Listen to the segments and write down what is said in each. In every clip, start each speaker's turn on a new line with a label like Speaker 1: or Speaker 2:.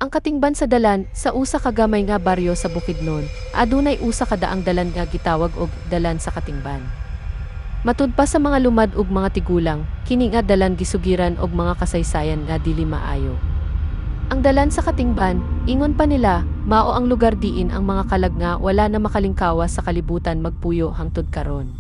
Speaker 1: Ang katingban sa dalan, sa usa ka gamay nga baryo sa Bukidnon, adunay usa ka daang dalan nga gitawag og dalan sa katingban. Matud pa sa mga lumad ug mga tigulang, kini nga dalan gisugiran og mga kasaysayan nga dili maayo. Ang dalan sa katingban, ingon pa nila, mao ang lugar diin ang mga kalag nga wala na makalingkawas sa kalibutan magpuyo hangtod karon.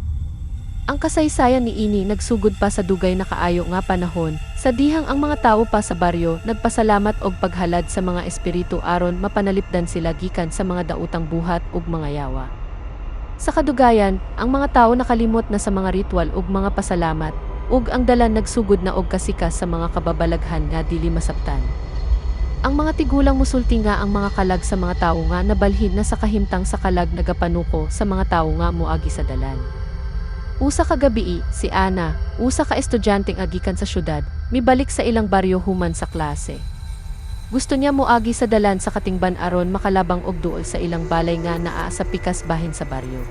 Speaker 1: Ang kasaysayan niini nagsugod pa sa dugay na kaayo nga panahon, sa dihang ang mga tawo pa sa baryo nagpasalamat og paghalad sa mga espiritu aron mapanalipdan sila gikan sa mga daotang buhat ug mga yawa. Sa kadugayan, ang mga tawo nakalimot na sa mga ritual ug mga pasalamat, ug ang dalan nagsugod na og kasikas sa mga kababalaghan nga dili masabtan. Ang mga tigulang musulti nga ang mga kalag sa mga tawo nga nabalhin na sa kahimtang sa kalag nagapanuko sa mga tawo nga moagi sa dalan. Usa ka gabii, si Ana, usa ka estudyanteng agikan sa syudad, mibalik sa ilang baryo human sa klase. Gusto niya moagi sa dalan sa katingban aron makalabang og duol sa ilang balay nga naa sa pikas bahin sa baryo.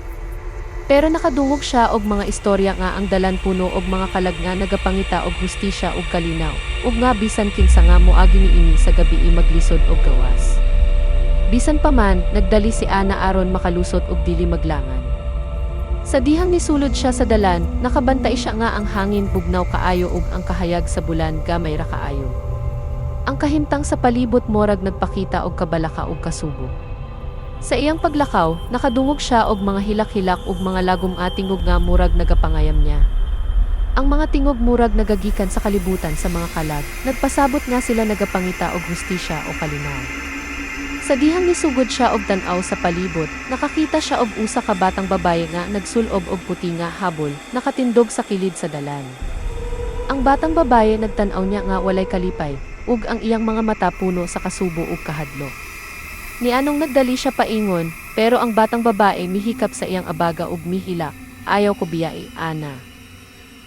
Speaker 1: Pero nakadungog siya og mga istorya nga ang dalan puno og mga kalag nga nagapangita og hustisya ug kalinaw, ug nga bisan kinsa nga moagi niini sa gabii maglisod og gawas. Bisan pa man, nagdali si Ana aron makalusot og dili maglangan. Sa dihang nisulod siya sa dalan, nakabantay siya nga ang hangin bugnaw kaayo ug ang kahayag sa bulan gamay ra kaayo. Ang kahimtang sa palibot morag nagpakita og kabalaka ug kasubo. Sa iyang paglakaw, nakadungog siya og mga hilak-hilak ug mga lagom tingog nga murag nagapangayam niya. Ang mga tingog murag nagagikan sa kalibutan sa mga kalag, nagpasabot nga sila nagapangita og hustisya o kalinaw. Sa dihang nisugod siya og tan-aw sa palibot, nakakita siya og usa ka batang babaye nga nagsulob og puti nga habol, nakatindog sa kilid sa dalan. Ang batang babaye nagtan-aw niya nga walay kalipay, ug ang iyang mga mata puno sa kasubo ug kahadlok. Nianong nagdali siya paingon, pero ang batang babae mihikap sa iyang abaga ug mihilak, ayaw ko biyai, Ana.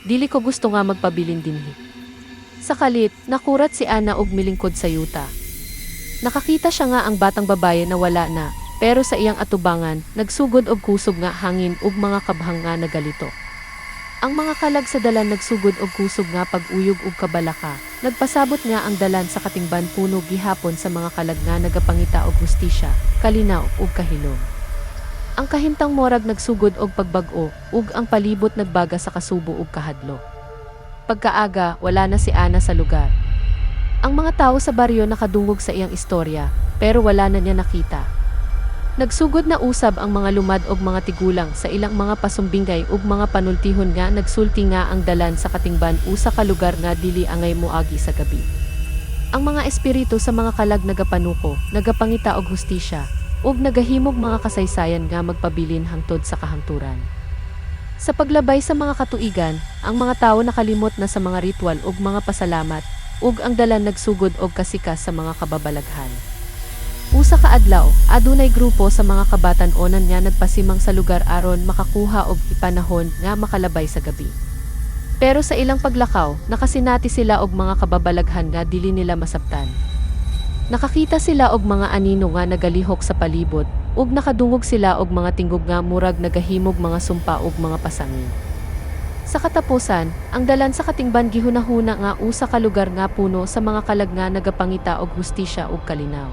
Speaker 1: Dili ko gusto nga magpabilin dinhi. Sa kalit, nakurat si Ana og milingkod sa yuta. Nakakita siya nga ang batang babaye na wala na, pero sa iyang atubangan, nagsugod og kusog nga hangin ug mga kabhang nga nagalito. Ang mga kalag sa dalan nagsugod og kusog nga pag-uyog ug kabalaka, nagpasabot nga ang dalan sa katingban puno gihapon sa mga kalag nga nagapangita og hustisya, kalinaw ug kahilom. Ang kahimtang morag nagsugod og pagbag-o, ug ang palibot nagbaga sa kasubo ug kahadlok. Pagkaaga, wala na si Ana sa lugar. Ang mga tao sa baryo nakadungog sa iyang istorya, pero wala na niya nakita. Nagsugod na usab ang mga lumad og mga tigulang sa ilang mga pasumbingay ug mga panultihon nga nagsulti nga ang dalan sa katingban usa ka lugar nga dili angay moagi sa gabi. Ang mga espiritu sa mga kalag nagapanuko, nagapangita og hustisya, ug nagahimog mga kasaysayan nga magpabilin hangtod sa kahangturan. Sa paglabay sa mga katuigan, ang mga tao nakalimot na sa mga ritual ug mga pasalamat, ug ang dalan nagsugod og kasikas sa mga kababalaghan. Usa ka adlaw, adunay grupo sa mga kabatan-onan nga nagpasimang sa lugar aron makakuha og ipanahon nga makalabay sa gabi. Pero sa ilang paglakaw, nakasinati sila og mga kababalaghan nga dili nila masabtan. Nakakita sila og mga anino nga nagalihok sa palibot, ug nakadungog sila og mga tinggog nga murag nagahimog mga sumpa ug mga pasangin. Sa katapusan, ang dalan sa katingban gihunahuna nga usa ka lugar nga puno sa mga kalag nga nagapangita og hustisya ug kalinaw.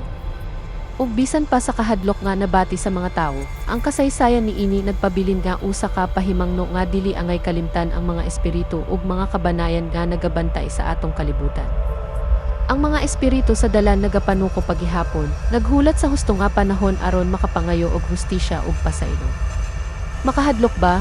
Speaker 1: Ug bisan pa sa kahadlok nga nabati sa mga tawo, ang kasaysayan niini nagpabilin nga usa ka pahimangno nga dili angay kalimtan ang mga espiritu ug mga kabanayan nga nagabantay sa atong kalibutan. Ang mga espiritu sa dalan nagapanuko paghihapon, naghulat sa husto nga panahon aron makapangayo og hustisya ug pasaylo. Makahadlok ba?